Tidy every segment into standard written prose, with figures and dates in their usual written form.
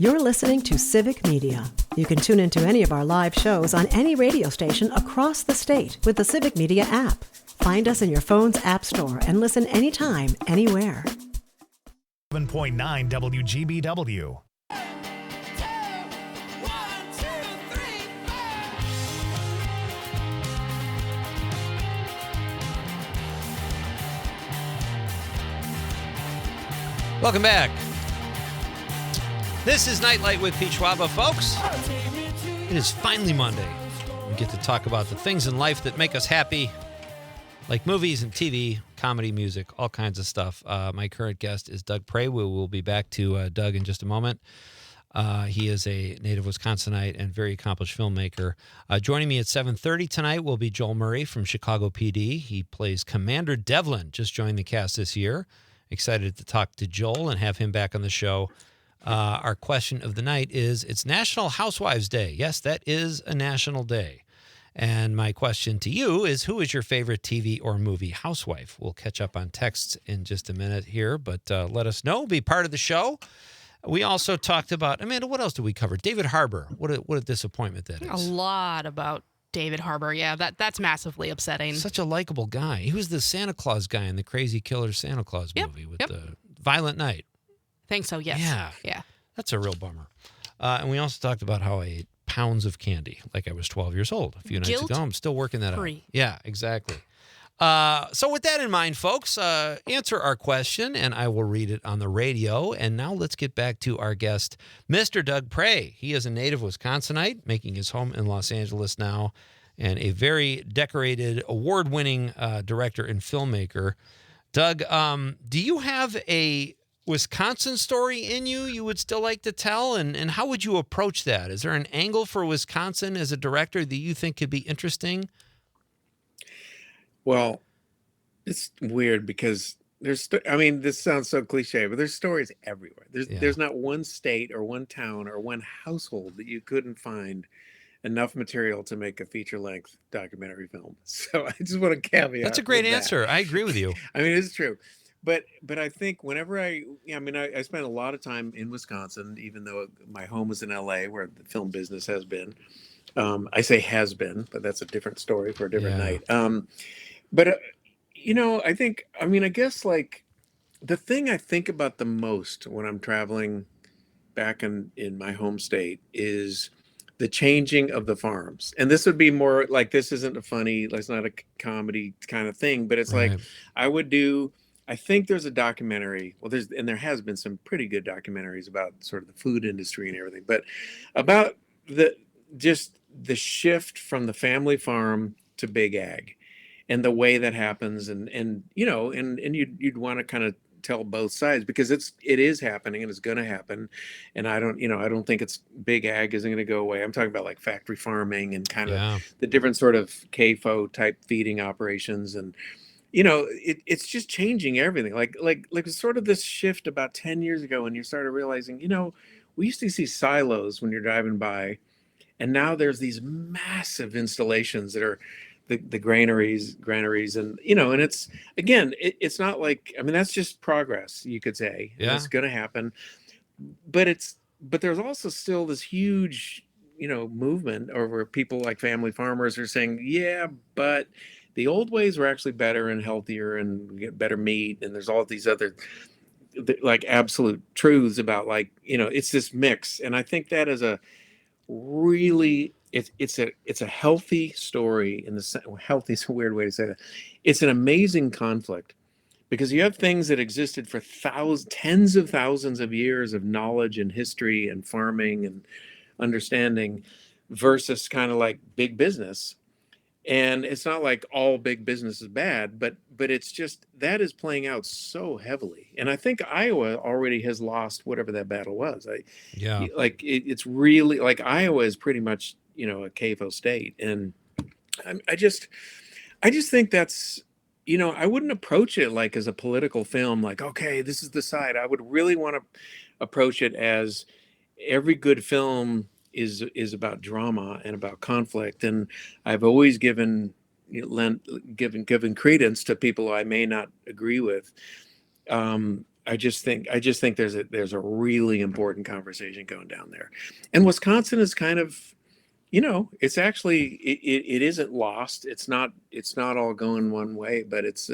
You're listening to Civic Media. You can tune into any of our live shows on any radio station across the state with the Civic Media app. Find us in your phone's app store and listen anytime, anywhere. 7.9 WGBW. Welcome back. This is Nightlight with Pete Schwaba, folks. It is finally Monday. We get to talk about the things in life that make us happy, like movies and TV, comedy, music, all kinds of stuff. My current guest is Doug Prey. We will be back to Doug in just a moment. He is a native Wisconsinite and very accomplished filmmaker. Joining me at 7:30 tonight will be Joel Murray from Chicago PD. He plays Commander Devlin, just joined the cast this year. Excited to talk to Joel and have him back on the show. Our question of the night is, it's National Housewives Day. Yes, that is a national day. And my question to you is, who is your favorite TV or movie housewife? We'll catch up on texts in just a minute here, but let us know. Be part of the show. We also talked about, Amanda, what else did we cover? David Harbour. What a disappointment that is. A lot about David Harbour. Yeah, that's massively upsetting. Such a likable guy. He was the Santa Claus guy in the Crazy Killer Santa Claus movie with the Violent Night. Think so, yes. Yeah. That's a real bummer. And we also talked about how I ate pounds of candy like I was 12 years old a few nights ago. I'm still working that out. Yeah, exactly. So with that in mind, folks, answer our question, and I will read it on the radio. And now let's get back to our guest, Mr. Doug Prey. He is a native Wisconsinite, making his home in Los Angeles now, and a very decorated, award-winning director and filmmaker. Doug, do you have a Wisconsin story in you would still like to tell? And how would you approach that? Is there an angle for Wisconsin as a director that you think could be interesting? Well, it's weird because this sounds so cliche, but there's stories everywhere. There's not one state or one town or one household that you couldn't find enough material to make a feature-length documentary film. So I just want to caveat. That's a great answer. I agree with you. I mean, it's true. But I think whenever I spent a lot of time in Wisconsin, even though my home was in LA, where the film business has been. I say has been, but that's a different story for a different night. I guess like the thing I think about the most when I'm traveling back in my home state is the changing of the farms. And this would be more like, this isn't it's not a comedy kind of thing, but it's right. Like I think there's a documentary, there has been some pretty good documentaries about sort of the food industry and everything, but about the shift from the family farm to big ag and the way that happens. And you'd want to kind of tell both sides because it is happening and it's going to happen. And I don't think it's big ag isn't going to go away. I'm talking about like factory farming and kind of the different sort of CAFO type feeding operations. And, it's just changing everything. Like sort of this shift about 10 years ago when you started realizing, we used to see silos when you're driving by. And now there's these massive installations that are the granaries and, and it's, again, it's not like, that's just progress, you could say. Yeah. It's going to happen. But there's also still this huge, movement over people like family farmers are saying, yeah, but the old ways were actually better and healthier and we get better meat. And there's all these other like absolute truths about like, it's this mix. And I think that is a really, it's a healthy story healthy is a weird way to say that. It's an amazing conflict because you have things that existed for tens of thousands of years of knowledge and history and farming and understanding versus kind of like big business. And it's not like all big business is bad, but it's just that is playing out so heavily. And I think Iowa already has lost whatever that battle was. It's really like Iowa is pretty much, a CAFO state. And I just think that's, I wouldn't approach it like as a political film, like, okay, this is the side. I would really want to approach it as every good film is about drama and about conflict. And I've always given credence to people I may not agree with. I just think there's a really important conversation going down there, and Wisconsin is kind of, it's actually it isn't lost. It's not all going one way, but it's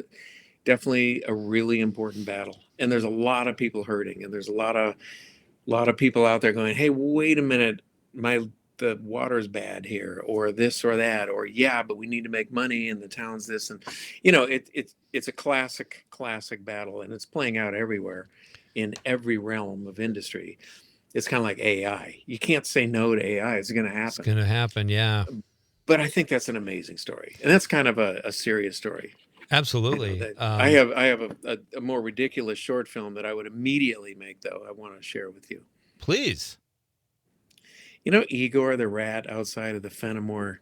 definitely a really important battle, and there's a lot of people hurting, and there's a lot of people out there going, hey, wait a minute, the water's bad here, or this or that, or yeah, but we need to make money, and the town's this, and it's a classic battle, and it's playing out everywhere in every realm of industry. It's kind of like AI. You can't say no to AI. It's going to It's happen. going to happen. Yeah, But I think that's an amazing story, and that's kind of a serious story. absolutely. I have a more ridiculous short film that I would immediately make, though. I want to share with you. Please. Igor the rat outside of the Fenimore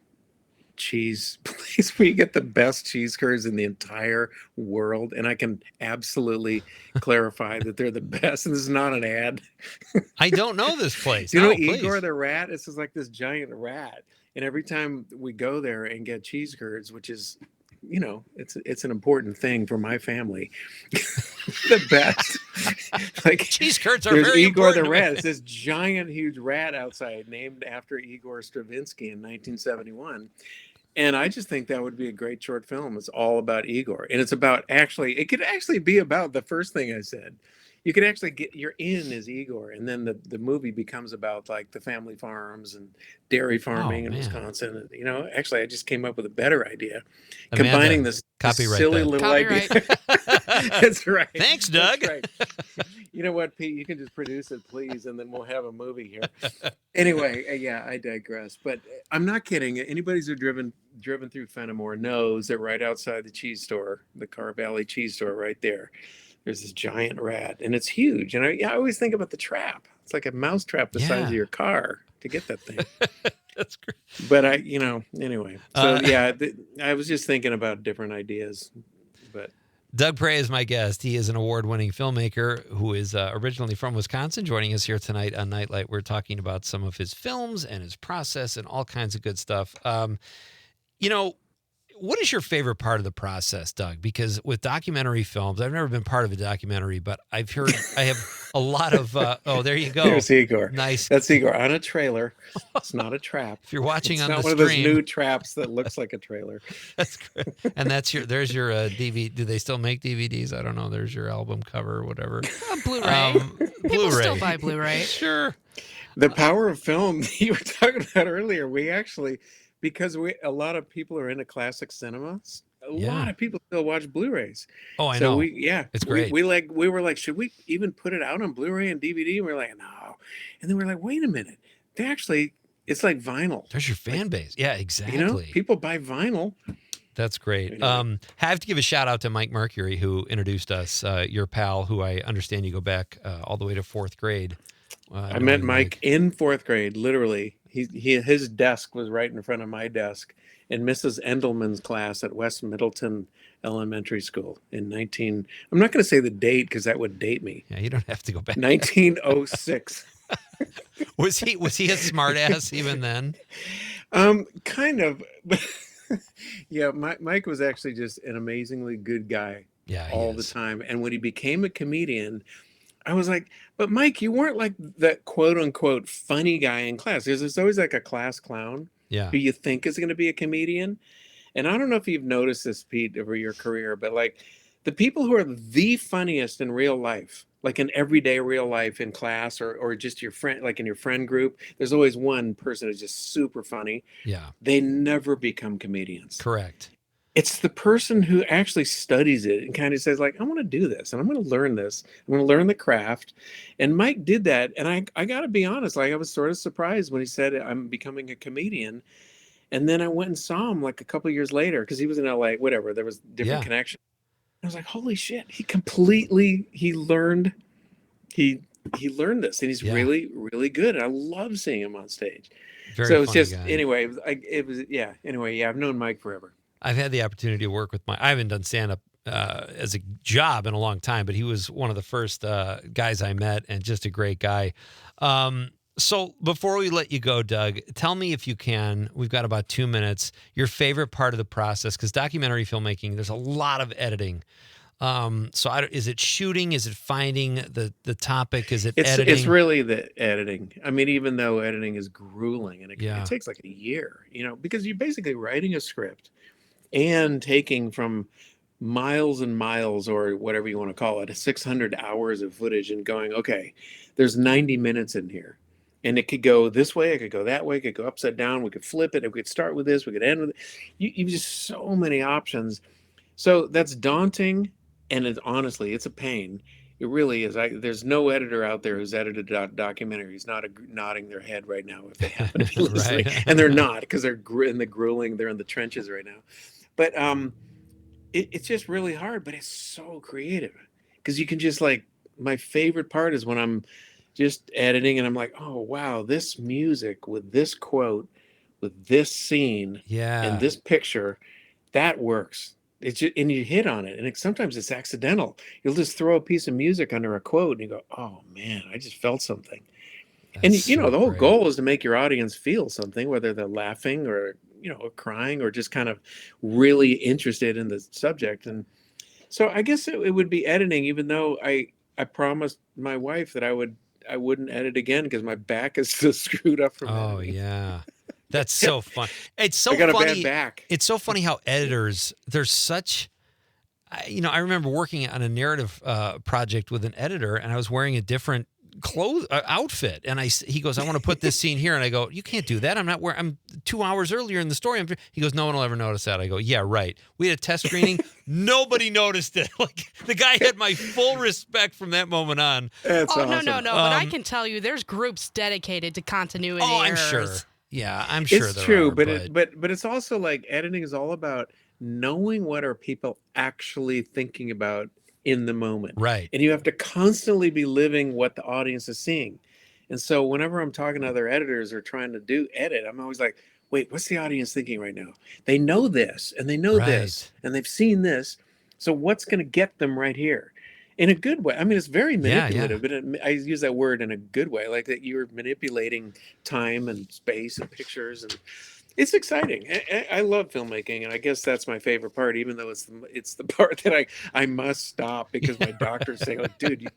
cheese place where you get the best cheese curds in the entire world, and I can absolutely clarify that they're the best, and this is not an ad. I don't know this place. Do you know No, please. Igor the rat? It's just like this giant rat, and every time we go there and get cheese curds, which is, it's an important thing for my family. The best. Like, Cheese curds are there's very Igor the important. rat. It's this giant, huge rat outside, named after Igor Stravinsky in 1971. And I just think that would be a great short film. It's all about Igor, and it could actually be about the first thing I said. You could actually get your in as Igor, and then the movie becomes about like the family farms and dairy farming in man. Wisconsin. And, actually, I just came up with a better idea, Amanda, combining this copyright silly that. little Copyright. idea. That's right. Thanks, That's Doug. right. You know what, Pete? You can just produce it, please, and then we'll have a movie here. Anyway, yeah, I digress. But I'm not kidding. Anybody who's driven through Fenimore knows that right outside the cheese store, the Car Valley cheese store, right there's this giant rat, and it's huge. And I always think about the trap. It's like a mouse trap the size of your car to get that thing. That's great. But anyway. So I was just thinking about different ideas. But Doug Prey is my guest. He is an award-winning filmmaker who is originally from Wisconsin, joining us here tonight on Nightlight. We're talking about some of his films and his process and all kinds of good stuff. What is your favorite part of the process, Doug? Because with documentary films, I've never been part of a documentary, but I have a lot of, there you go. There's Igor. Nice. That's Igor on a trailer. It's not a trap. If you're watching It's on not the one stream. of those new traps that looks like a trailer. That's great. And there's your DVD. Do they still make DVDs? I don't know. There's your album cover or whatever. Blu-ray. People Blu-ray. still buy Blu-ray. Sure. The power of film you were talking about earlier, we actually, because a lot of people are into classic cinema, a lot of people still watch Blu-rays. Oh, I know. It's great. We were like, should we even put it out on Blu-ray and DVD? And we're like, no. And then we're like, wait a minute. It's like vinyl. There's your fan base. Yeah, exactly. People buy vinyl. That's great. Have to give a shout out to Mike Mercury, who introduced us, your pal, who I understand you go back all the way to fourth grade. I met Mike in fourth grade, literally. His desk was right in front of my desk in Mrs. Endelman's class at West Middleton Elementary School I'm not going to say the date because that would date me. Yeah, you don't have to go back. 1906. Was he a smart ass even then? Kind of. Yeah, Mike was actually just an amazingly good guy all the time. And when he became a comedian, I was like, but Mike, you weren't like that quote unquote funny guy in class. There's always like a class clown who you think is going to be a comedian. And I don't know if you've noticed this, Pete, over your career, but like the people who are the funniest in real life, like in everyday real life in class or just your friend, like in your friend group, there's always one person who's just super funny. Yeah. They never become comedians. Correct. It's the person who actually studies it and kind of says like, I want to do this and I'm going to learn this. I'm going to learn the craft. And Mike did that. And I got to be honest, like I was sort of surprised when he said I'm becoming a comedian. And then I went and saw him like a couple of years later because he was in LA, whatever. There was different connection. I was like, holy shit, he learned this and he's really, really good. And I love seeing him on stage. So it's just, guy. Anyway, I've known Mike forever. I've had the opportunity to work with Mike. I haven't done stand-up as a job in a long time, but he was one of the first guys I met and just a great guy. So before we let you go, Doug, tell me if you can, we've got about 2 minutes, your favorite part of the process, because documentary filmmaking, there's a lot of editing, Is it shooting? Is it finding the topic? Is it editing? It's really the editing. I mean, even though editing is grueling and it takes like a year, because you're basically writing a script and taking from miles and miles, or whatever you want to call it, 600 hours of footage, and going, okay, there's 90 minutes in here. And it could go this way, it could go that way, it could go upside down, we could flip it, we could start with this, we could end with it. You've just so many options. So that's daunting, and honestly, it's a pain. It really is. There's no editor out there who's edited a documentary who's not nodding their head right now if they happen to be listening. Right. And they're not, because they're in the grueling, they're in the trenches right now. But it's just really hard, but it's so creative, because you can just, like, my favorite part is when I'm just editing and I'm like, oh wow, this music with this quote, with this scene, and this picture, that works. It's just, and you hit on it, and sometimes it's accidental. You'll just throw a piece of music under a quote and you go, oh man, I just felt something. That's the whole goal is to make your audience feel something, whether they're laughing or crying or just kind of really interested in the subject. And so I guess it would be editing, even though I promised my wife that I wouldn't edit again because my back is still screwed up from editing. Oh yeah. That's so fun. It's so I got funny. a bad back. It's so funny how editors, there's such, I remember working on a narrative project with an editor, and I was wearing a different outfit, and he goes, I want to put this scene here, and I go, you can't do that. I'm 2 hours earlier in the story. He goes, no one will ever notice that. I go, yeah, right. We had a test screening. Nobody noticed it. Like, the guy had my full respect from that moment on. That's awesome. No. But I can tell you, there's groups dedicated to continuity errors. I'm sure. Yeah, I'm sure it's true, but it's also like editing is all about knowing what are people actually thinking about in the moment. Right. And you have to constantly be living what the audience is seeing. And so whenever I'm talking to other editors or trying to edit, I'm always like, wait, what's the audience thinking right now? They know this, and they know this, and they've seen this. So what's going to get them right here? In a good way. I mean, it's very manipulative, but I use that word in a good way, like that you're manipulating time and space and pictures, and it's exciting. I love filmmaking, and I guess that's my favorite part, even though it's the part that I must stop because my doctor's saying, like, dude, you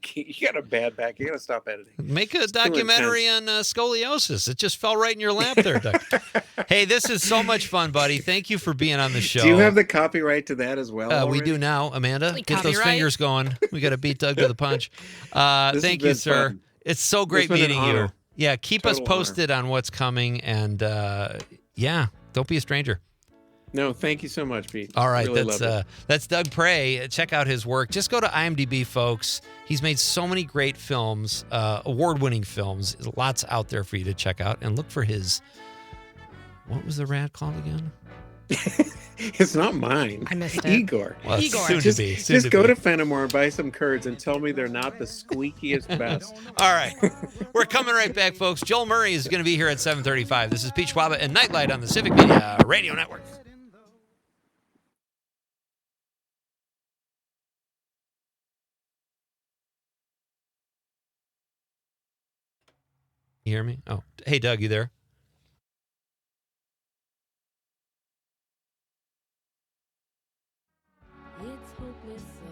got a bad back, you got to stop editing. Make a documentary on scoliosis. It just fell right in your lap there, Doug. Hey, this is so much fun, buddy. Thank you for being on the show. Do you have the copyright to that as well? We do now, Amanda. Get those fingers going. We got to beat Doug to the punch. Thank you, sir. Fun. It's so great meeting you. Yeah, keep us posted honor on what's coming, and yeah, don't be a stranger. No, thank you so much, Pete. All right, really that's Doug Prey. Check out his work. Just go to IMDb, folks. He's made so many great films, award-winning films. There's lots out there for you to check out, and look for his. What was the rat called again? It's not mine. I missed it. Igor. Well, Igor. Soon Just, to be. just go to Fenimore and buy some curds and tell me they're not the squeakiest best. All right. We're coming right back, folks. Joel Murray is going to be here at 7:35. This is Pete Schwaba and Nightlight on the Civic Media Radio Network. You hear me? Oh, hey, Doug, you there? It's hopeless, so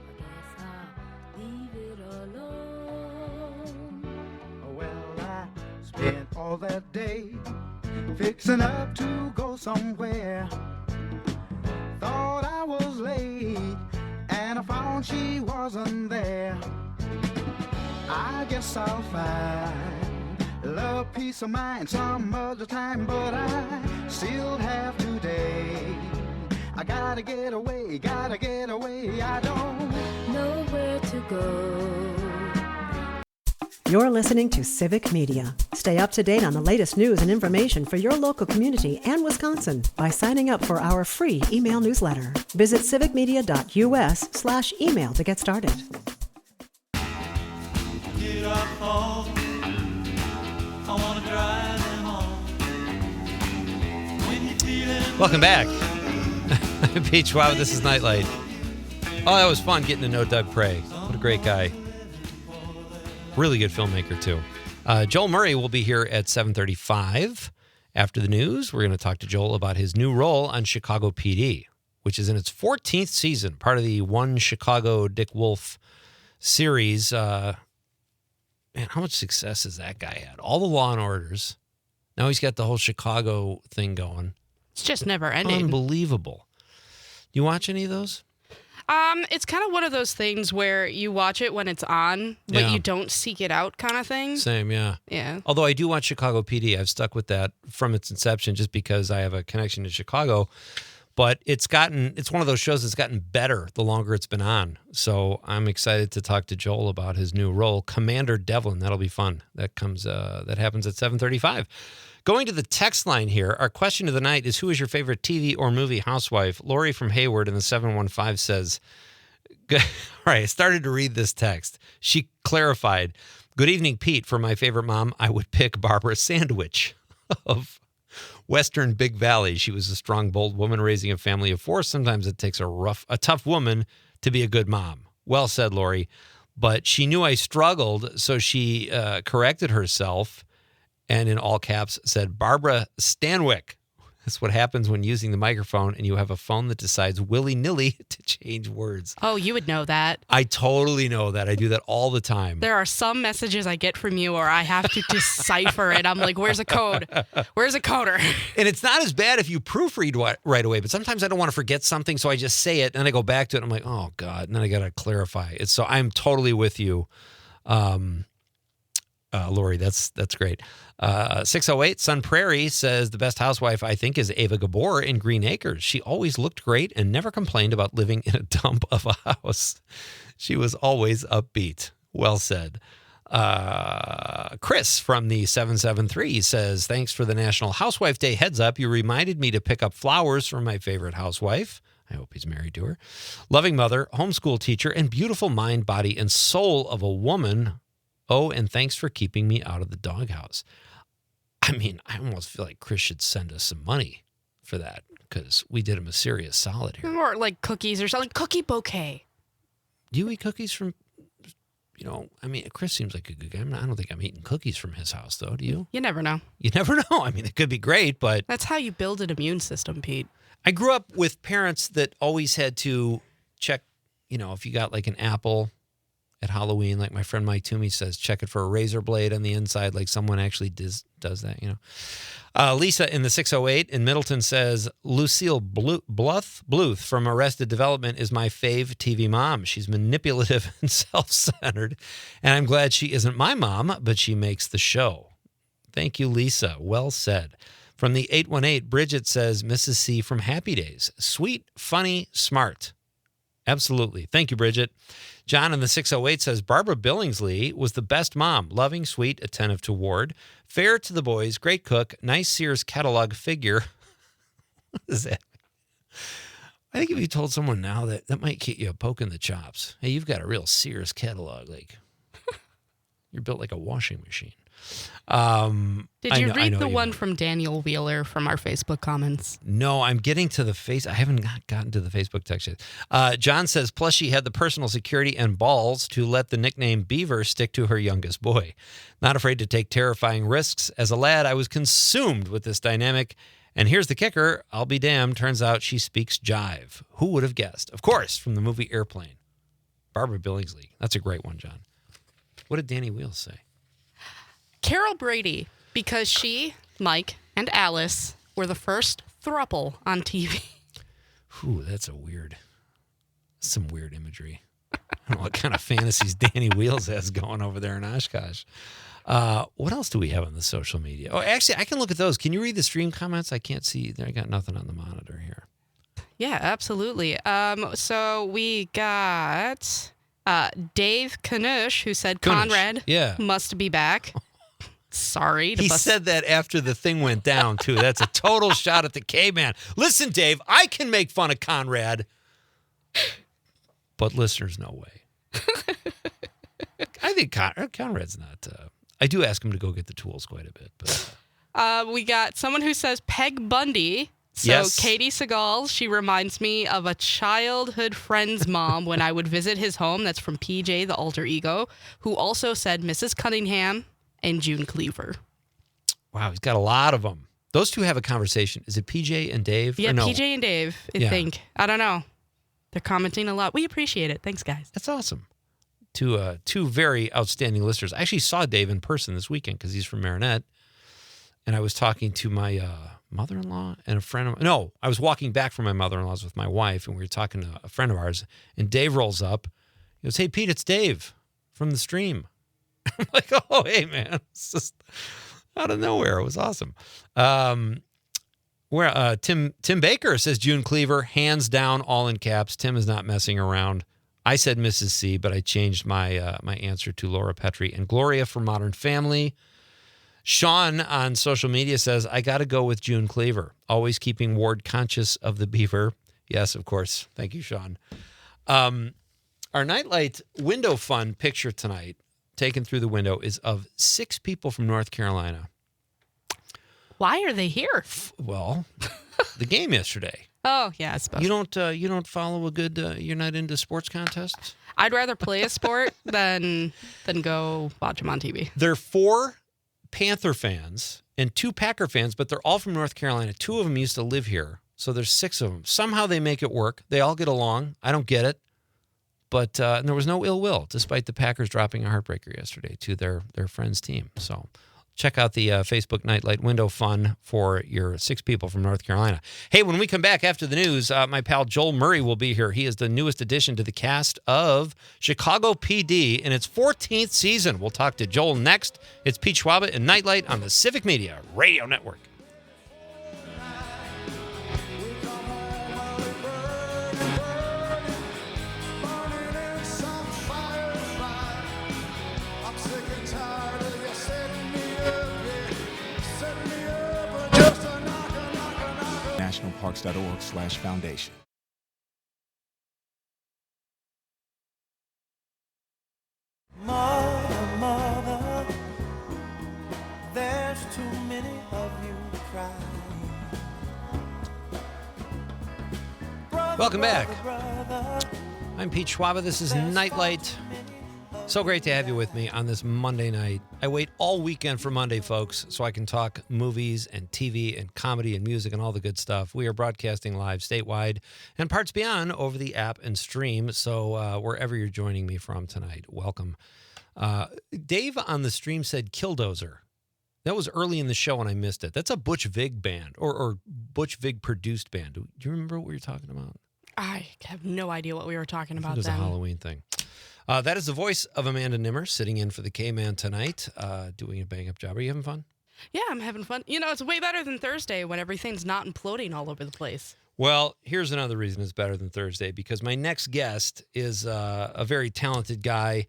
I guess I'll leave it alone. Well, I spent all that day fixing up to go somewhere. Thought I was late, and I found she wasn't there. I guess I'll find love, peace of mind some other time, but I still have today. I gotta get away, I don't know where to go. You're listening to Civic Media. Stay up to date on the latest news and information for your local community and Wisconsin by signing up for our free email newsletter. Visit civicmedia.us/email to get started. Get off home. I wanna drive them home. When you're feeling Welcome back. Pete Schwab, this is Nightlight. Oh, that was fun getting to know Doug Prey. What a great guy. Really good filmmaker, too. Joel Murray will be here at 7:35 after the news. We're going to talk to Joel about his new role on Chicago PD. which is in its 14th season, part of the One Chicago Dick Wolf series. Man, how much success has that guy had? All the Law and Orders. Now he's got the whole Chicago thing going. It's just never ending. Unbelievable. You watch any of those? It's kind of one of those things where you watch it when it's on, but Yeah. you don't seek it out kind of thing. Same, yeah. Yeah. Although I do watch Chicago PD. I've stuck with that from its inception just because I have a connection to Chicago. But it's one of those shows that's gotten better the longer it's been on. So I'm excited to talk to Joel about his new role, Commander Devlin. That'll be fun. That happens at 7:35. Going to the text line here, our question of the night is, who is your favorite TV or movie housewife? Lori from Hayward in the 715 says, all right, I started to read this text. She clarified, good evening, Pete. For my favorite mom, I would pick Barbara Sandwich of Western Big Valley. She was a strong, bold woman raising a family of four. Sometimes it takes a tough woman to be a good mom. Well said, Lori. But she knew I struggled, so she corrected herself and in all caps said, Barbara Stanwyck. That's what happens when using the microphone and you have a phone that decides willy-nilly to change words. Oh, you would know that. I totally know that. I do that all the time. There are some messages I get from you or I have to decipher it. I'm like, where's a code? Where's a coder? And it's not as bad if you proofread right away, but sometimes I don't want to forget something, so I just say it, and then I go back to it, and I'm like, oh, God, and then I got to clarify it. So I'm totally with you, Lori. That's great. 608 Sun Prairie says the best housewife I think is Ava Gabor in Green Acres. She always looked great and never complained about living in a dump of a house. She was always upbeat. Well said. Chris from the 773 says, thanks for the National Housewife Day heads up. You reminded me to pick up flowers for my favorite housewife. I hope he's married to her. Loving mother, homeschool teacher, and beautiful mind, body, and soul of a woman. Oh, and thanks for keeping me out of the doghouse. I mean, I almost feel like Chris should send us some money for that because we did him a serious solid here. Or like cookies or something. Cookie bouquet. Do you eat cookies from, I mean, Chris seems like a good guy. I don't think I'm eating cookies from his house, though. Do you? You never know. You never know. I mean, it could be great, but. That's how you build an immune system, Pete. I grew up with parents that always had to check, if you got like an apple at Halloween, like my friend Mike Toomey says, check it for a razor blade on the inside, like someone actually does that, Lisa in the 608 in Middleton says, Lucille Bluth from Arrested Development is my fave TV mom. She's manipulative and self-centered, and I'm glad she isn't my mom, but she makes the show. Thank you, Lisa. Well said. From the 818, Bridget says, Mrs. C from Happy Days. Sweet, funny, smart. Absolutely. Thank you, Bridget. John in the 608 says, Barbara Billingsley was the best mom, loving, sweet, attentive to Ward, fair to the boys, great cook, nice Sears catalog figure. What is that? I think if you told someone now that might get you a poke in the chops. Hey, you've got a real Sears catalog. Like, you're built like a washing machine. Did you read the one from Daniel Wheeler from our Facebook comments? No, I'm getting to the I haven't gotten to the Facebook text yet. John says, plus she had the personal security and balls to let the nickname Beaver stick to her youngest boy. Not afraid to take terrifying risks. As a lad, I was consumed with this dynamic. And here's the kicker. I'll be damned. Turns out she speaks jive. Who would have guessed? Of course, from the movie Airplane. Barbara Billingsley. That's a great one, John. What did Danny Wheels say? Carol Brady, because she, Mike, and Alice were the first throuple on TV. Ooh, that's some weird imagery. I don't know what kind of fantasies Danny Wheels has going over there in Oshkosh. What else do we have on the social media? Oh, actually, I can look at those. Can you read the stream comments? I can't see. I got nothing on the monitor here. Yeah, absolutely. So we got Dave Kanush, who said Conrad must be back. Sorry. He said that after the thing went down, too. That's a total shot at the caveman. Listen, Dave, I can make fun of Conrad, but listeners, no way. I think Conrad's not... I do ask him to go get the tools quite a bit. But we got someone who says Peg Bundy. So yes. Katie Seagal, she reminds me of a childhood friend's mom when I would visit his home. That's from PJ, the alter ego, who also said Mrs. Cunningham and June Cleaver. Wow, he's got a lot of them. Those two have a conversation. Is it PJ and Dave? Yeah, or no? PJ and Dave, I Yeah. think. I don't know. They're commenting a lot. We appreciate it. Thanks, guys. That's awesome. Two very outstanding listeners. I actually saw Dave in person this weekend because he's from Marinette. And I was talking to my mother-in-law and a friend of no, I was walking back from my mother-in-law's with my wife, and we were talking to a friend of ours, and Dave rolls up. He goes, "Hey, Pete, it's Dave from the stream." I'm like, "Oh, hey, man." It's just out of nowhere. It was awesome. Tim Baker says June Cleaver, hands down, all in caps. Tim is not messing around. I said Mrs. C, but I changed my my answer to Laura Petrie. And Gloria from Modern Family. Sean on social media says, I got to go with June Cleaver, always keeping Ward conscious of the beaver. Yes, of course. Thank you, Sean. Our Nightlight window fun picture tonight, taken through the window, is of 6 people from North Carolina. Why are they here? Well, the game yesterday. Oh, yeah, I suppose. You don't follow a good, you're not into sports contests? I'd rather play a sport than go watch them on TV. There are 4 Panther fans and 2 Packer fans, but they're all from North Carolina. 2 of them used to live here. So there's 6 of them. Somehow they make it work. They all get along. I don't get it. But and there was no ill will, despite the Packers dropping a heartbreaker yesterday to their friends' team. So check out the Facebook Nightlight window fun for your 6 people from North Carolina. Hey, when we come back after the news, my pal Joel Murray will be here. He is the newest addition to the cast of Chicago PD in its 14th season. We'll talk to Joel next. It's Pete Schwaba and Nightlight on the Civic Media Radio Network. nationalparks.org/foundation. Mother, mother, there's too many of you crying. Welcome back. I'm Pete Schwaba. This is Nightlight. So great to have you with me on this Monday night. I wait all weekend for Monday, folks, so I can talk movies and TV and comedy and music and all the good stuff. We are broadcasting live statewide and parts beyond over the app and stream. So wherever you're joining me from tonight, welcome. Dave on the stream said Killdozer. That was early in the show and I missed it. That's a Butch Vig band or Butch Vig produced band. Do you remember what we were talking about? I have no idea what we were talking I about think it was then. a Halloween thing. That is the voice of Amanda Nimmer sitting in for the K-Man tonight, doing a bang-up job. Are you having fun? Yeah, I'm having fun. You know, it's way better than Thursday when everything's not imploding all over the place. Well, here's another reason it's better than Thursday, because my next guest is a very talented guy.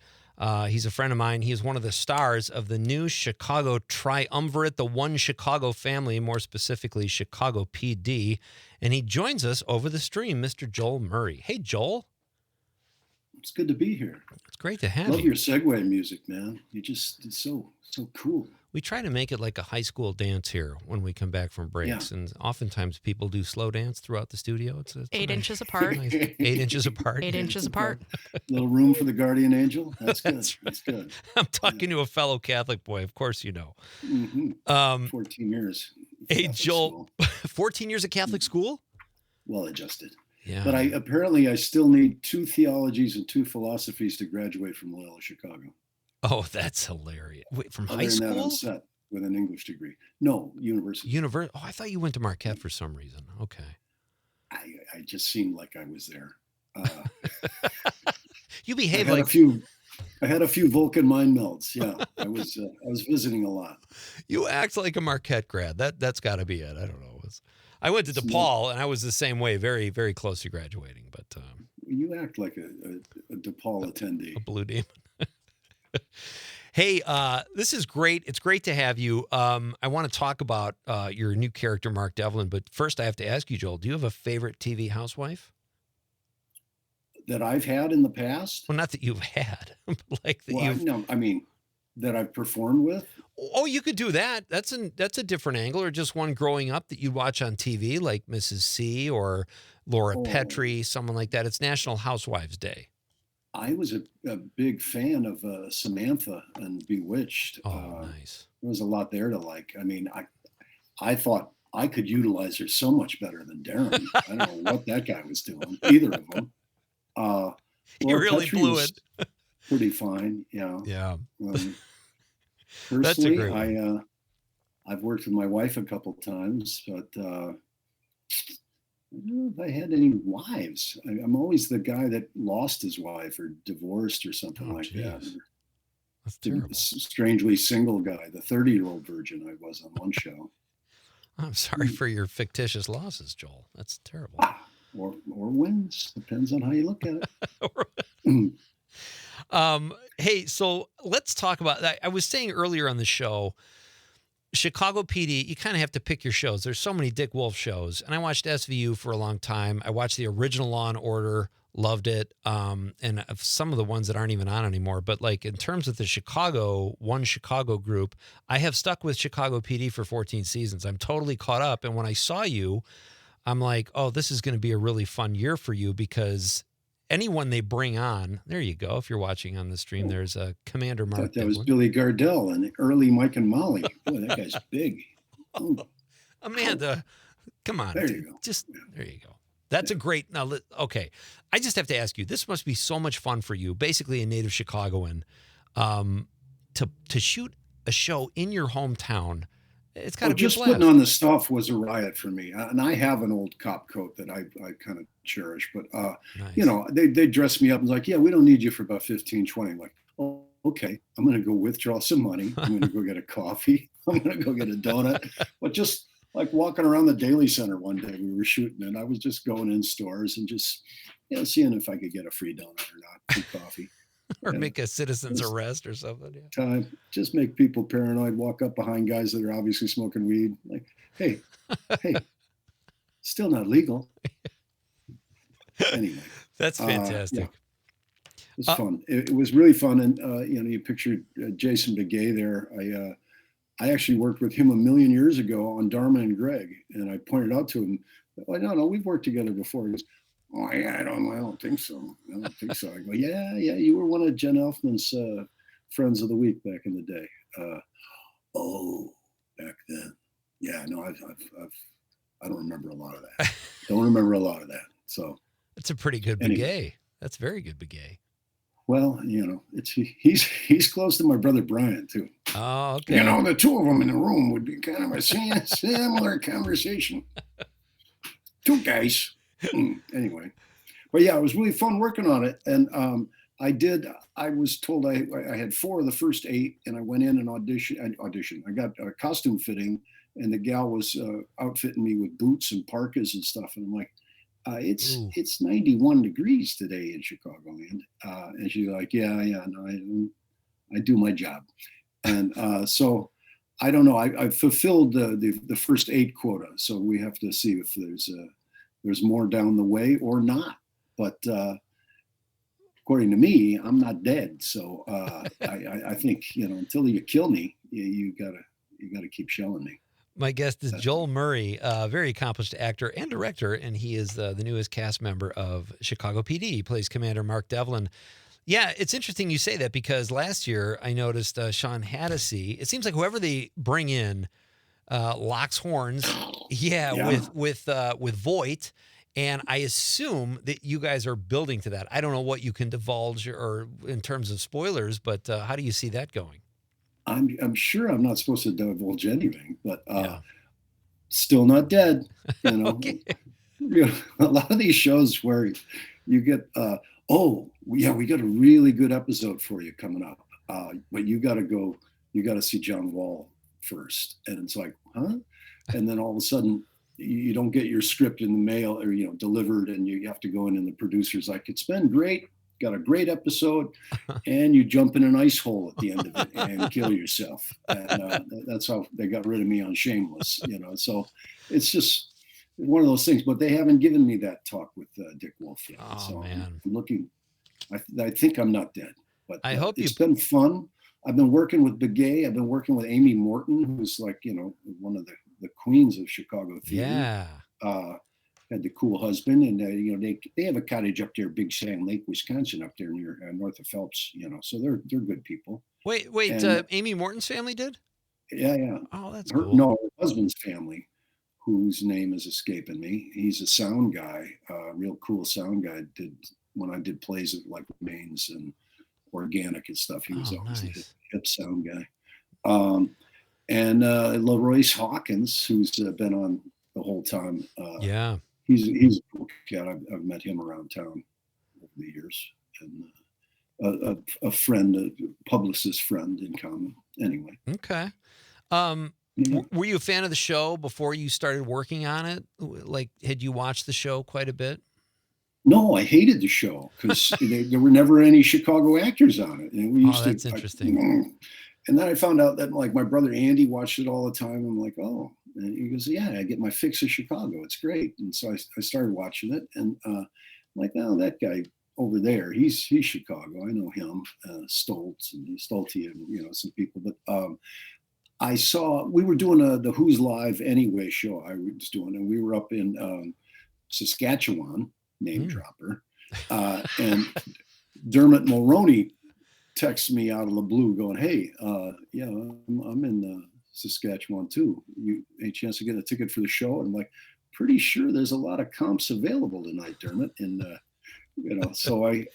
He's a friend of mine. He is one of the stars of the new Chicago triumvirate, the One Chicago Family, more specifically Chicago PD. And he joins us over the stream, Mr. Joel Murray. Hey, Joel. It's good to be here. It's great to have Love you. your segue music, man. It's so cool. We try to make it like a high school dance here when we come back from breaks. Yeah. And oftentimes people do slow dance throughout the studio. It's 8 inches apart. Nice, 8 inches apart. 8 inches apart. Little room for the guardian angel. That's good. That's good. I'm talking to a fellow Catholic boy. Of course you know. Mm-hmm. 14 years. Hey, Catholic Joel, school. 14 years of Catholic school? Well adjusted. Yeah. But I still need 2 theologies and 2 philosophies to graduate from Loyola Chicago. Oh, that's hilarious. Wait, from Other high than that, school? I'm set with an English degree. No, university. Oh, I thought you went to Marquette for some reason. Okay. I just seemed like I was there. You I behave had like I had a few Vulcan mind melds. Yeah, I was visiting a lot. you act like a Marquette grad. That's got to be it. I don't know. I went to DePaul and I was the same way, very, very close to graduating. But You act like a DePaul attendee. a blue demon. Hey, this is great. It's great to have you. I want to talk about your new character, Mark Devlin. But first, I have to ask you, Joel, do you have a favorite TV housewife? That I've had in the past? Well, not that you've had, but like that Well, no, I mean, that I've performed with. Oh, you could do that. That's a different angle, or just one growing up that you'd watch on TV, like Mrs. C or Laura Petrie, someone like that. It's National Housewives Day. I was a big fan of Samantha and Bewitched. Oh, nice. There was a lot there to like. I mean, I thought I could utilize her so much better than Darren. I don't know what that guy was doing, either of them. You Laura really Petrie blew was it. pretty fine. Yeah. Yeah. Personally, great one. I've worked with my wife a couple times, but I don't know if I had any wives. I'm always the guy that lost his wife or divorced or something like that. That's The terrible. strangely single guy, the 30-year-old virgin I was on one show. I'm sorry for your fictitious losses, Joel. That's terrible. Or wins. Depends on how you look at it. Hey, so let's talk about that. I was saying earlier on the show, Chicago PD, you kind of have to pick your shows. There's so many Dick Wolf shows, and I watched SVU for a long time. I watched the original Law and Order, loved it, and some of the ones that aren't even on anymore. But like in terms of the One Chicago group, I have stuck with Chicago PD for 14 seasons. I'm totally caught up, and when I saw you, I'm like, oh, this is going to be a really fun year for you because anyone they bring on, there you go. If you're watching on the stream, there's a Commander I Mark. thought that was Billy Gardell and early Mike and Molly. Boy, that guy's big. Oh. Amanda, come on. There you go. There you go. That's a great. Now, okay. I just have to ask you. This must be so much fun for you, basically a native Chicagoan, to shoot a show in your hometown. It's got to be just a blast. putting on the stuff was a riot for me, and I have an old cop coat that I kind of cherish. But Nice. they dress me up and like, yeah, we don't need you for about 15, 20. I'm like, oh, okay, I'm gonna go withdraw some money. I'm gonna go get a coffee. I'm gonna go get a donut. But just like walking around the Daily Center one day, we were shooting, and I was just going in stores and just seeing if I could get a free donut or not, free coffee. Or make a citizen's arrest or something. Yeah. Time just make people paranoid. Walk up behind guys that are obviously smoking weed. Like, hey, still not legal. Anyway, that's fantastic. It's fun. It was really fun, and you pictured Jason Begay there. I actually worked with him a million years ago on Dharma and Greg, and I pointed out to him, "Oh, no, we've worked together before." He goes, "Oh yeah, I don't think so. I don't think so." I go, "Yeah, you were one of Jen Elfman's friends of the week back in the day." Back then, yeah. No, I don't remember a lot of that. So it's a pretty good Begay. That's very good Begay. Well, he's close to my brother Brian too. Oh, okay. The two of them in the room would be kind of a similar conversation. Two guys. Anyway, but yeah, it was really fun working on it, and I was told I had 4 of the first 8, and I went in and auditioned. I got a costume fitting, and the gal was outfitting me with boots and parkas and stuff, and I'm like, it's 91 degrees today in Chicago, man. And she's like, yeah, no, I do my job, and so I don't know. I fulfilled the first 8 quota, so we have to see if there's more down the way or not. But according to me, I'm not dead. So I think until you kill me, you gotta keep showing me. My guest is Joel Murray, a very accomplished actor and director, and he is the newest cast member of Chicago PD. He plays Commander Mark Devlin. Yeah, it's interesting you say that because last year I noticed Sean Hattasey. It seems like whoever they bring in locks horns. Yeah. with Voight. And I assume that you guys are building to that. I don't know what you can divulge or in terms of spoilers, but how do you see that going? I'm sure I'm not supposed to divulge anything, but still not dead. Okay. A lot of these shows where you get, we got a really good episode for you coming up, but you got to see John Wall first, and it's like, huh? And then all of a sudden, you don't get your script in the mail or delivered, and you have to go in, and the producer's like, it's been great, got a great episode, and you jump in an ice hole at the end of it and kill yourself. And that's how they got rid of me on Shameless. So it's just one of those things. But they haven't given me that talk with Dick Wolf yet. So man, I'm looking. I think I'm not dead, but I hope it's been fun. I've been working with Begay. I've been working with Amy Morton, who's like one of the queens of Chicago theater. Yeah. Had the cool husband, and they have a cottage up there, Big Sand Lake, Wisconsin, up there near north of Phelps. So they're good people. Wait, And, Amy Morton's family did? Yeah. Oh, that's Her, cool. no, her husband's family, whose name is escaping me. He's a sound guy, real cool sound guy. When I did plays at like Remains and Organic and stuff, he was Oh, always the nice. hip sound guy. And LaRoyce Hawkins, who's been on the whole time. Yeah. He's a cool cat. I've met him around town over the years, and a friend, a publicist friend in common. Anyway. Okay. Yeah. Were you a fan of the show before you started working on it? Like, had you watched the show quite a bit? No, I hated the show because there were never any Chicago actors on it, and we used to. That's interesting. And then I found out that like my brother Andy watched it all the time. I'm like, oh, and he goes, yeah, I get my fix of Chicago. It's great. And so I started watching it, and I'm like, oh, that guy over there, he's Chicago. I know him, Stoltz and Stolte, and some people. But I saw we were doing the Who's Live Anyway show. I was doing, and we were up in Saskatchewan, name dropper, and Dermot Mulroney texts me out of the blue going, hey, yeah, I'm in Saskatchewan too. You any chance to get a ticket for the show? And I'm like, pretty sure there's a lot of comps available tonight, Dermot. And, so I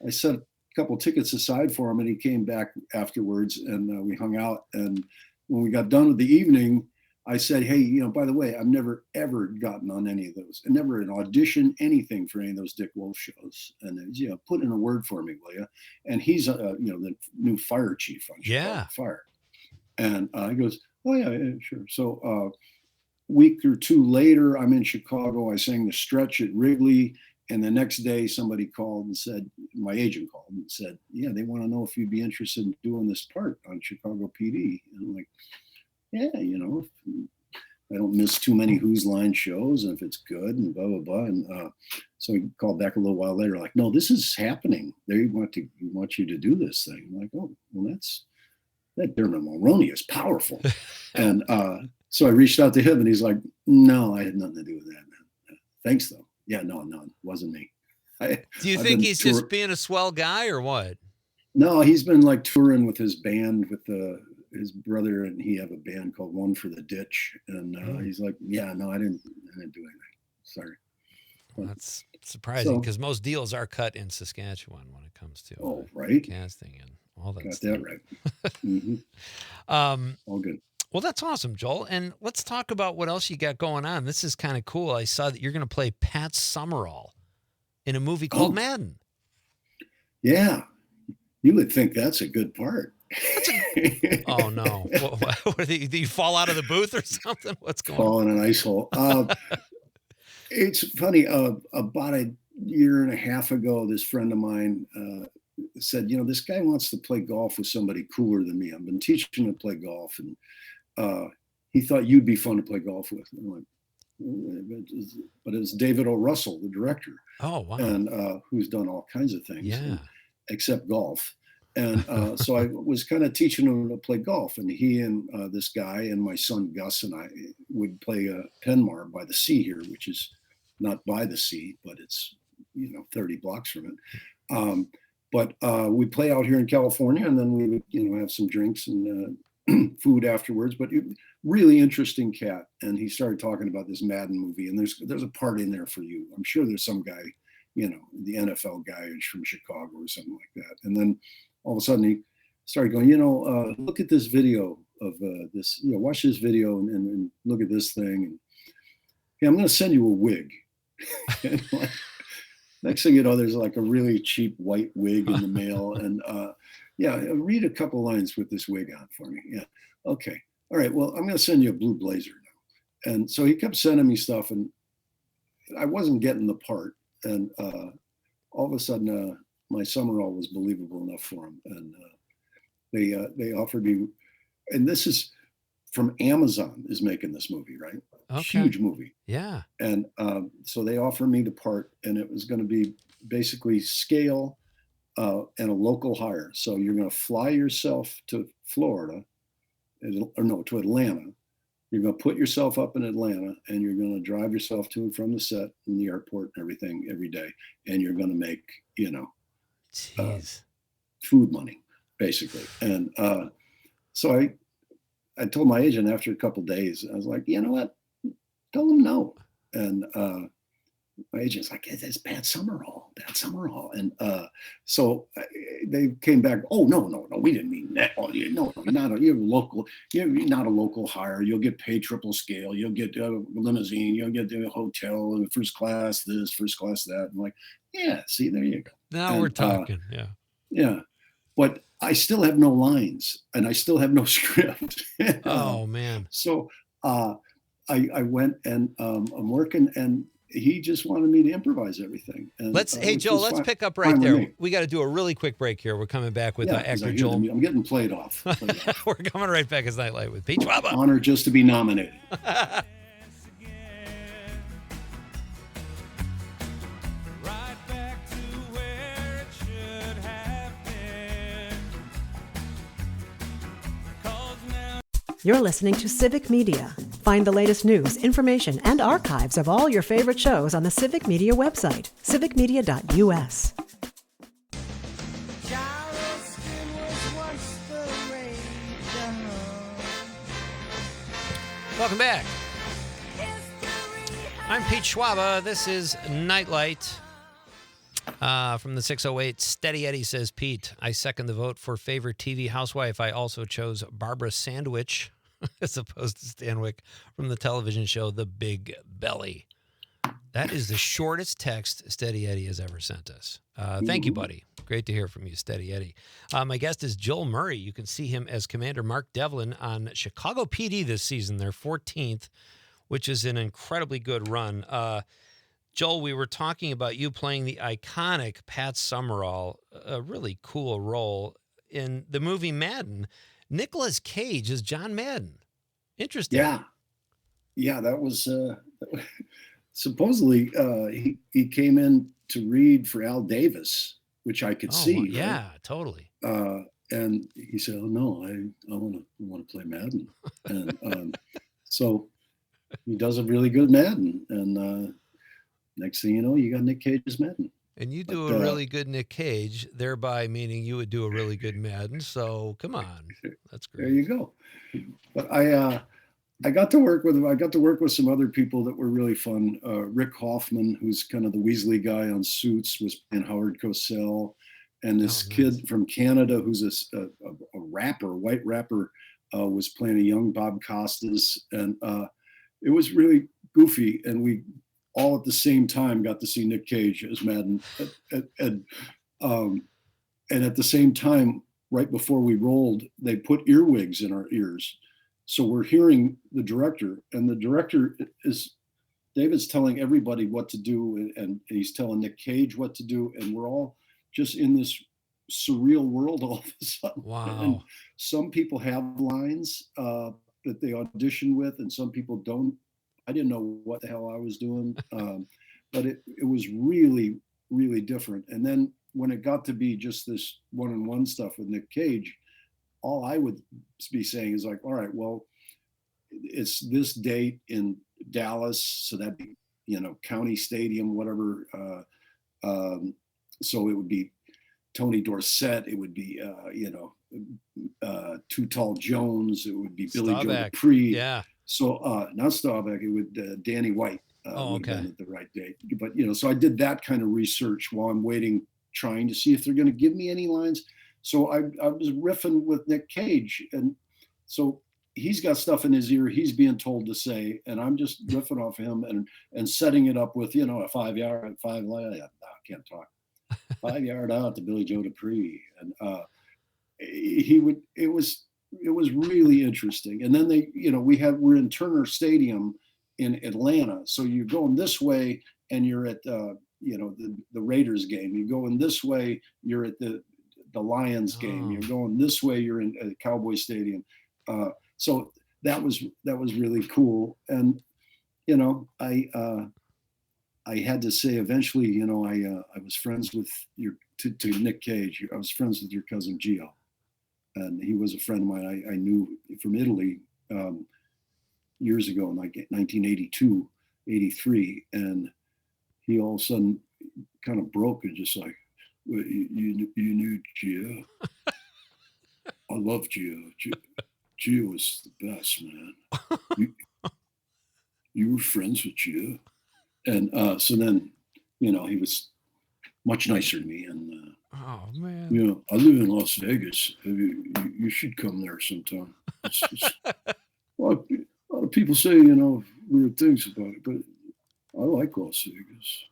set a couple tickets aside for him, and he came back afterwards, and we hung out. And when we got done with the evening, I said, hey, by the way, I've never, ever gotten on any of those, and never an audition, anything for any of those Dick Wolf shows. And, put in a word for me, will you? And he's, the new fire chief on Chicago Fire. And he goes, oh, yeah, sure. So week or two later, I'm in Chicago. I sang the stretch at Wrigley. And the next day, somebody called and said, my agent called and said, yeah, they want to know if you'd be interested in doing this part on Chicago PD. And I'm like, yeah, I don't miss too many Who's Line shows, and if it's good and blah, blah, blah. And so he called back a little while later, like, no, this is happening. They want you to do this thing. I'm like, oh, well, that Dermot Mulroney is powerful. And so I reached out to him, and he's like, no, I had nothing to do with that, man. Thanks, though. Yeah, no, it wasn't me. Do you think he's just being a swell guy or what? No, he's been like touring with his band with his brother, and he have a band called One for the Ditch. And he's like, yeah, no, I didn't do anything. Sorry. Well, that's surprising because most deals are cut in Saskatchewan when it comes to casting and all that stuff. Got that right. Mm-hmm. All good. Well, that's awesome, Joel. And let's talk about what else you got going on. This is kind of cool. I saw that you're going to play Pat Summerall in a movie called Madden. Yeah. You would think that's a good part. Oh, no. What, do you fall out of the booth or something? What's going on? Fall in an ice hole. It's funny. About a year and a half ago, this friend of mine said, this guy wants to play golf with somebody cooler than me. I've been teaching him to play golf, and he thought you'd be fun to play golf with. And I'm like, but it was David O. Russell, the director. Oh, wow. And who's done all kinds of things, except golf. And so I was kind of teaching him to play golf. And he and this guy and my son Gus and I would play Penmar by the sea here, which is not by the sea, but it's 30 blocks from it. But we'd play out here in California, and then we would have some drinks and food afterwards. But really interesting cat. And he started talking about this Madden movie, and there's a part in there for you. I'm sure there's some guy, the NFL guy who's from Chicago or something like that. And then all of a sudden he started going, look at this video of this, watch this video and look at this thing. And yeah, I'm going to send you a wig. And next thing you know, there's like a really cheap white wig in the mail. And read a couple lines with this wig on for me. Yeah. Okay. All right. Well, I'm going to send you a blue blazer now. And so he kept sending me stuff, and I wasn't getting the part. And all of a sudden, my Summerall was believable enough for him. And they offered me, and this is from Amazon is making this movie, right? Okay. Huge movie. Yeah. And so they offered me the part, and it was going to be basically scale and a local hire. So you're going to fly yourself to Florida, to Atlanta. You're going to put yourself up in Atlanta, and you're going to drive yourself to and from the set and the airport and everything every day. And you're going to make, food money, basically. And so I told my agent after a couple of days, I was like, you know what? Tell them no. And my agent's like, it's Pat Summerall. And so they came back. Oh, no, we didn't mean that. Oh, no, you're local. You're not a local hire. You'll get paid triple scale. You'll get a limousine. You'll get a hotel and first class this, first class that. I'm like, yeah, see, there you go. Now we're talking. Yeah. Yeah. But I still have no lines and I still have no script. Oh, man. So I went and I'm working, and he just wanted me to improvise everything. And, Hey, Joel, let's pick up right there. We got to do a really quick break here. We're coming back with actor Joel. I'm getting played off. We're coming right back as Nightlight with Pete Schwaba. Honor just to be nominated. You're listening to Civic Media. Find the latest news, information, and archives of all your favorite shows on the Civic Media website, civicmedia.us. Welcome back. I'm Pete Schwaba. This is Nightlight. From the 608, Steady Eddie says, Pete, I second the vote for favorite TV housewife. I also chose Barbara Sandwich as opposed to Stanwyck from the television show The Big Belly. That is the shortest text Steady Eddie has ever sent us. Thank you, buddy. Great to hear from you, Steady Eddie. My guest is Joel Murray. You can see him as Commander Mark Devlin on Chicago PD this season, their 14th, which is an incredibly good run. Joel, we were talking about you playing the iconic Pat Summerall, a really cool role in the movie Madden. Nicolas Cage is John Madden. Interesting. Yeah, that was supposedly he came in to read for Al Davis, which I could see. Yeah, right? Totally. And he said, "Oh no, I want to play Madden," and so he does a really good Madden, and next thing you know, you got Nick Cage's Madden. And you do a really good Nick Cage, thereby meaning you would do a really good Madden. So come on, that's great. There you go. But I got to work with some other people that were really fun. Rick Hoffman, who's kind of the Weasley guy on Suits, was playing Howard Cosell, and this kid from Canada who's a rapper, white rapper, was playing a young Bob Costas, and it was really goofy, and we all at the same time got to see Nick Cage as Madden, and at the same time, right before we rolled, they put earwigs in our ears, so we're hearing the director, and the director is David's telling everybody what to do, and he's telling Nick Cage what to do, and we're all just in this surreal world all of a sudden. Wow! And some people have lines that they audition with, and some people don't. I didn't know what the hell I was doing, but it was really, really different. And then when it got to be just this one-on-one stuff with Nick Cage, all I would be saying is like, all right, well, it's this date in Dallas, so that'd be, County Stadium, whatever. So it would be Tony Dorsett. It would be, Too Tall Jones. It would be Billy Joe Dupree. Yeah. So not Staubach, it would Danny White would have been at the right date. But, so I did that kind of research while I'm waiting, trying to see if they're going to give me any lines. So I was riffing with Nick Cage. And so he's got stuff in his ear he's being told to say, and I'm just riffing off him and setting it up with, a 5-yard, I can't talk. 5-yard out to Billy Joe Dupree. And it was really interesting. And then we're in Turner Stadium in Atlanta. So you're going this way and you're at, the Raiders game. You're going this way, you're at the Lions game. You're going this way, you're in Cowboy Stadium. So that was really cool. And, I had to say eventually, I was friends with to Nick Cage. I was friends with your cousin Gio. And he was a friend of mine I knew from Italy years ago, in like 1982, 83. And he all of a sudden kind of broke and just like, well, you knew Gio? I love Gio. Gia was the best, man. You were friends with Gia. And so then, you know, he was much nicer to me. And, Oh, man. you know, I live in Las Vegas. You should come there sometime. A lot of people say, you know, weird things about it, but I like Las Vegas.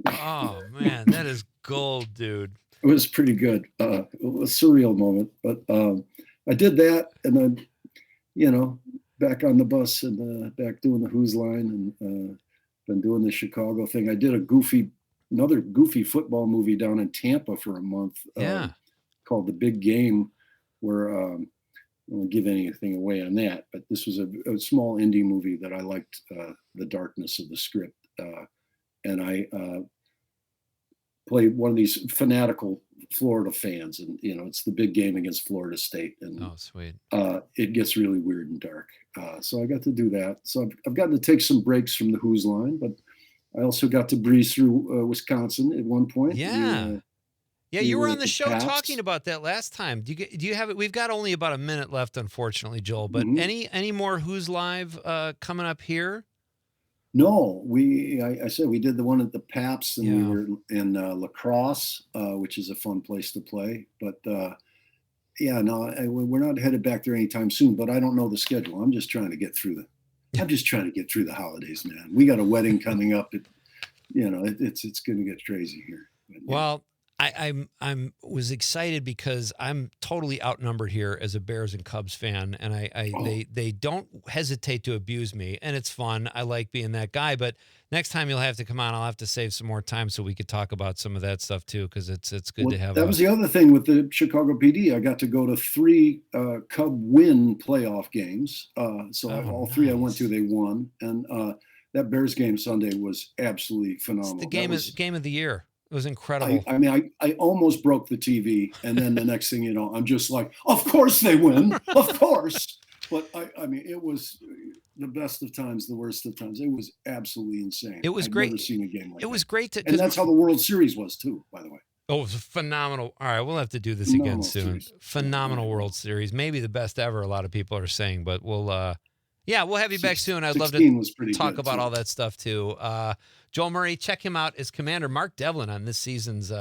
Oh, man, that is gold, dude. It was pretty good. A surreal moment. But I did that, and then, you know, back on the bus and back doing the Who's Line, and been doing the Chicago thing. I did another goofy football movie down in Tampa for a month. Called The Big Game, where I won't give anything away on that, but this was a small indie movie that I liked the darkness of the script. And I played one of these fanatical Florida fans, and you know, it's the big game against Florida State, and Oh, sweet. it gets really weird and dark. So I got to do that. So I've gotten to take some breaks from the Who's Line, but I also got to breeze through Wisconsin at one point. Yeah. Yeah, you were on the show Pats. talking about that last time. Do you have it? We've got only about a minute left, unfortunately, Joel. But any more Who's Live coming up here? No, I said we did the one at the Paps, and we were in La Crosse, which is a fun place to play. But we're not headed back there anytime soon. But I don't know the schedule. I'm just trying to get through the holidays, man. We got a wedding coming up. It's going to get crazy here. But, well, I was excited because I'm totally outnumbered here as a Bears and Cubs fan, and they don't hesitate to abuse me, and it's fun. I like being that guy, but next time you'll have to come on. I'll have to save some more time so we could talk about some of that stuff too, because it's good to have. That was the other thing with the Chicago PD. I got to go to 3 Cub win playoff games. All 3 nice. I went to, they won, and that Bears game Sunday was absolutely phenomenal. It's the game of the year. It was incredible. I almost broke the TV, and then the next thing you know, I'm just like, of course they win, of course. But it was the best of times, the worst of times. It was absolutely insane. It was I've great. Never seen a game like it was that. great and that's how the World Series was too, by the way. Oh, it was phenomenal. All right, we'll have to do this again soon. Series. Phenomenal World Series, maybe the best ever. A lot of people are saying, but we'll have you back soon. I'd love to talk about all that stuff too. Joel Murray, check him out as Commander Mark Devlin on this season's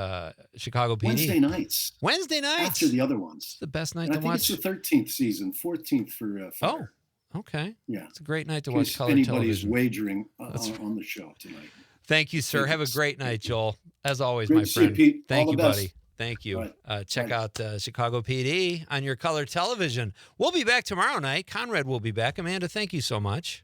Chicago PD. Wednesday nights. After the other ones. It's the best night and to I think watch. It's the 13th season, 14th for Fire. Oh, okay. Yeah. It's a great night to watch color anybody's television. wagering on the show tonight. Thank you, sir. Have a great night, Joel. As always, great my friend. See you, Pete. Thank all you, the best. buddy. Thank you. Right. Check out Chicago PD on your color television. We'll be back tomorrow night. Conrad will be back. Amanda, thank you so much.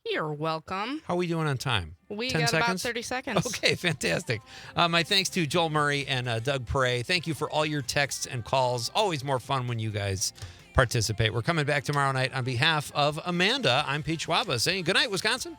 You're welcome. How are we doing on time? We 10 got seconds? about 30 seconds. Okay, fantastic. My thanks to Joel Murray and Doug Prey. Thank you for all your texts and calls. Always more fun when you guys participate. We're coming back tomorrow night on behalf of Amanda. I'm Pete Schwaba saying good night, Wisconsin.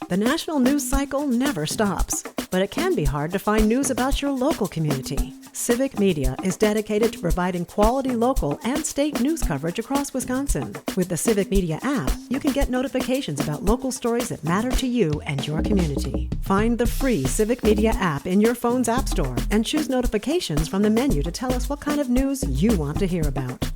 The national news cycle never stops, but it can be hard to find news about your local community. Civic Media is dedicated to providing quality local and state news coverage across Wisconsin. With the Civic Media app, you can get notifications about local stories that matter to you and your community. Find the free Civic Media app in your phone's app store and choose notifications from the menu to tell us what kind of news you want to hear about.